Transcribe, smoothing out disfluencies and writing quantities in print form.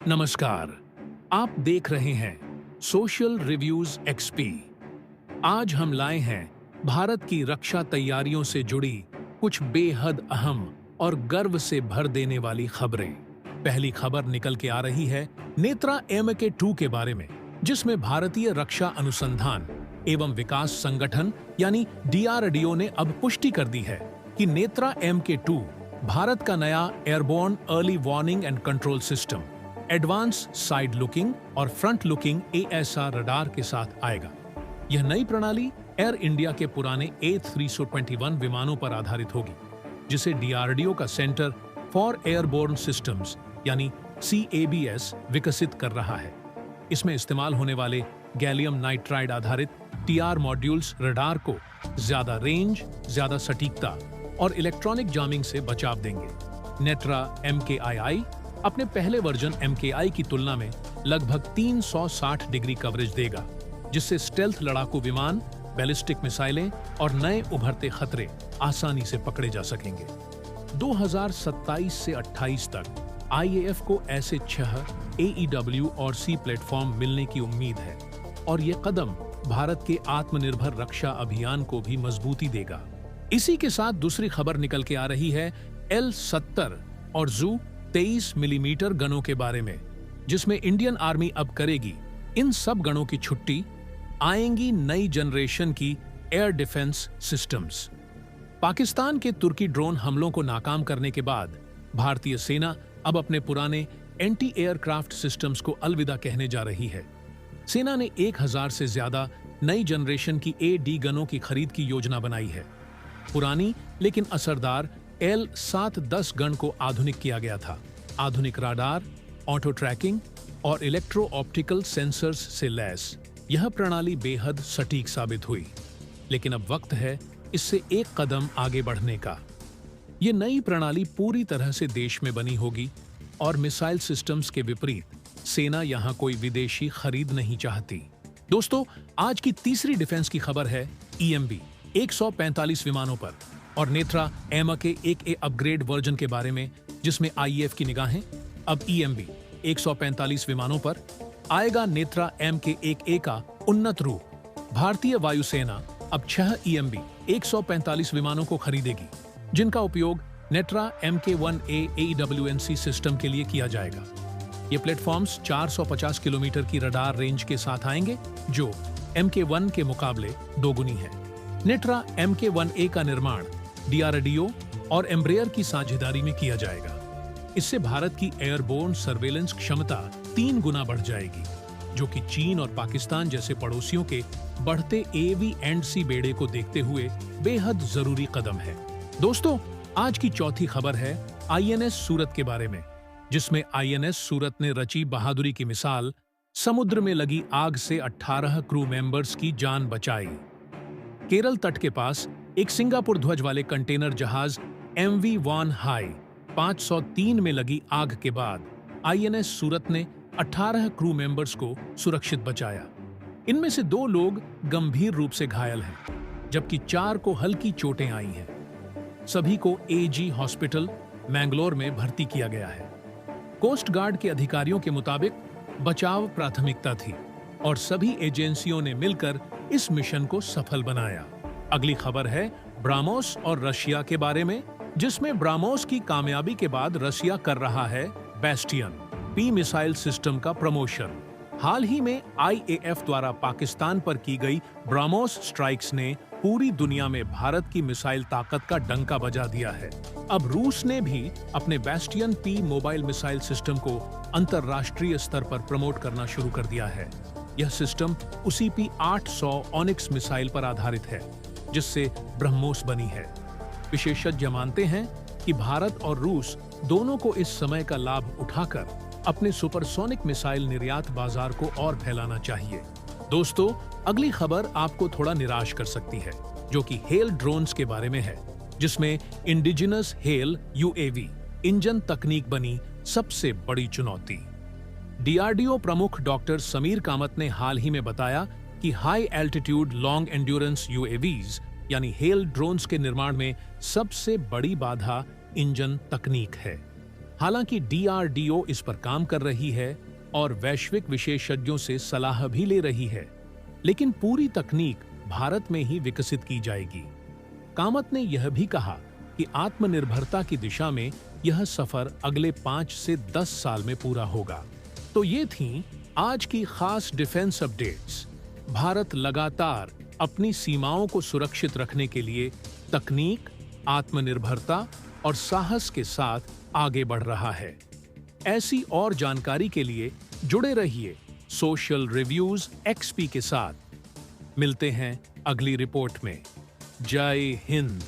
नमस्कार। आप देख रहे हैं सोशल रिव्यूज एक्सपी। आज हम लाए हैं भारत की रक्षा तैयारियों से जुड़ी कुछ बेहद अहम और गर्व से भर देने वाली खबरें। पहली खबर निकल के आ रही है नेत्रा MK2 के बारे में, जिसमें भारतीय रक्षा अनुसंधान एवं विकास संगठन यानी DRDO ने अब पुष्टि कर दी है कि नेत्रा MK2 भारत का नया airborne early warning and control system, advance side looking और फ्रंट लुकिंग ASR रडार के साथ आएगा। यह नई प्रणाली एयर इंडिया के पुराने A321 विमानों पर आधारित होगी, जिसे DRDO का सेंटर फॉर एयरबोर्न सिस्टम्स यानी CABS विकसित कर रहा है। इसमें इस्तेमाल होने वाले गैलियम नाइट्राइड आधारित TR मॉड्यूल्स रडार को ज्यादा रेंज, ज्यादा सटीकता और इलेक्ट्रॉनिक जामिंग से बचाव देंगे। नेत्रा MKI अपने पहले वर्जन MKI की तुलना में लगभग 360 डिग्री कवरेज देगा, जिससे स्टेल्थ लड़ाकू विमान, बैलिस्टिक मिसाइलें और नए उभरते खतरे आसानी से पकड़े जा सकेंगे। 2027 से 28 तक IAF को ऐसे 6 AEW और C प्लेटफॉर्म मिलने की उम्मीद है और ये कदम भारत के आत्मनिर्भर रक्षा अभियान को भी मजबूती देगा। इसी के साथ दूसरी खबर निकल के आ रही है L-70 और ZU 23 मिलीमीटर गनों के बारे में, जिसमें इंडियन आर्मी अब करेगी इन सब गनों की छुट्टी। आएंगी नई जनरेशन की एयर डिफेंस सिस्टम्स। पाकिस्तान के तुर्की ड्रोन हमलों को नाकाम करने के बाद भारतीय सेना अब अपने पुराने एंटी एयरक्राफ्ट सिस्टम्स को अलविदा कहने जा रही है। सेना ने 1000 से ज्यादा नई जनरेशन की AD गनों की खरीद की योजना बनाई है। पुरानी लेकिन असरदार L-710 गन को आधुनिक किया गया था। आधुनिक राडार, ऑटो ट्रैकिंग और इलेक्ट्रो ऑप्टिकल सेंसर्स से लैस यह प्रणाली बेहद सटीक साबित हुई, लेकिन अब वक्त है इससे एक कदम आगे बढ़ने का। ये नई प्रणाली पूरी तरह से देश में बनी होगी और मिसाइल सिस्टम्स के विपरीत सेना यहां कोई विदेशी खरीद नहीं चाहती। दोस्तों, आज की तीसरी डिफेंस की खबर है EMB 145 विमानों पर और नेत्रा MK1A अपग्रेड वर्जन के बारे में, जिसमें IAF की निगाहें अब EMB 145 विमानों पर आएगा। नेत्रा MK1A का उन्नत रूप। भारतीय वायुसेना अब 6 EMB 145 विमानों को खरीदेगी, जिनका उपयोग नेत्रा MK1A AEW&C सिस्टम के लिए किया जाएगा। ये प्लेटफॉर्म्स 450 किलोमीटर की रडार रेंज के साथ आएंगे, जो MK1 के मुकाबले दोगुनी है। नेत्रा MK1A का निर्माण DRDO और एम्ब्रेयर की साझेदारी में किया जाएगा। इससे भारत की एयरबोर्न सर्वेलेंस क्षमता 3 गुना बढ़ जाएगी, जो कि चीन और पाकिस्तान जैसे पड़ोसियों के बढ़ते AV&C बेड़े को देखते हुए बेहद जरूरी कदम है। दोस्तों, आज की चौथी खबर है INS सूरत के बारे में, जिसमें INS सूरत ने रची बहादुरी की मिसाल। समुद्र में लगी आग से 18 क्रू मेंबर्स की जान बचाई। केरल तट के पास एक सिंगापुर ध्वज वाले कंटेनर जहाज MV Van Hai 503 में लगी आग के बाद INS सूरत ने 18 क्रू मेंबर्स को सुरक्षित बचाया। इनमें से 2 लोग गंभीर रूप से घायल हैं, जबकि 4 को हल्की चोटें आई हैं। सभी को AG हॉस्पिटल मैंगलोर में भर्ती किया गया है। कोस्ट गार्ड के अधिकारियों के मुताबिक बचाव प्राथमिकता थी और सभी एजेंसियों ने मिलकर इस मिशन को सफल बनाया। अगली खबर है ब्रामोस और रशिया के बारे में, जिसमें ब्रामोस की कामयाबी के बाद रशिया कर रहा है बेस्टियन P मिसाइल सिस्टम का प्रमोशन। हाल ही में IAF द्वारा पाकिस्तान पर की गई ब्रामोस स्ट्राइक्स ने पूरी दुनिया में भारत की मिसाइल ताकत का डंका बजा दिया है। अब रूस ने भी अपने bastion P mobile missile system को अंतरराष्ट्रीय स्तर पर प्रमोट करना शुरू कर दिया है। यह सिस्टम उसी P800 ऑनिक्स मिसाइल पर आधारित है, जिससे ब्रह्मोस बनी है। विशेषज्ञ मानते हैं कि भारत और रूस दोनों को इस समय का लाभ उठाकर अपने सुपरसोनिक मिसाइल निर्यात बाजार को और फैलाना चाहिए। दोस्तों, अगली खबर आपको थोड़ा निराश कर सकती है, जो कि हेल ड्रोन्स के बारे में है, जिसमें इंडिजिनस हेल UAV इंजन तकनीक बनी सबसे बड़ी चुनौती। DRDO प्रमुख डॉक्टर समीर कामत ने हाल ही में बताया कि high altitude long endurance UAVs यानी हेल ड्रोन्स के निर्माण में सबसे बड़ी बाधा इंजन तकनीक है। हालांकि DRDO इस पर काम कर रही है और वैश्विक विशेषज्ञों से सलाह भी ले रही है, लेकिन पूरी तकनीक भारत में ही विकसित की जाएगी। कामत ने यह भी कहा कि आत्मनिर्भरता की दिशा में यह सफर अगले 5 से 10 साल में पूरा होगा। तो ये थीं आज की खास डिफेंस अपडेट्स। भारत लगातार अपनी सीमाओं को सुरक्षित रखने के लिए तकनीक, आत्मनिर्भरता और साहस के साथ आगे बढ़ रहा है। ऐसी और जानकारी के लिए जुड़े रहिए सोशल रिव्यूज XP के साथ। मिलते हैं अगली रिपोर्ट में। जय हिंद।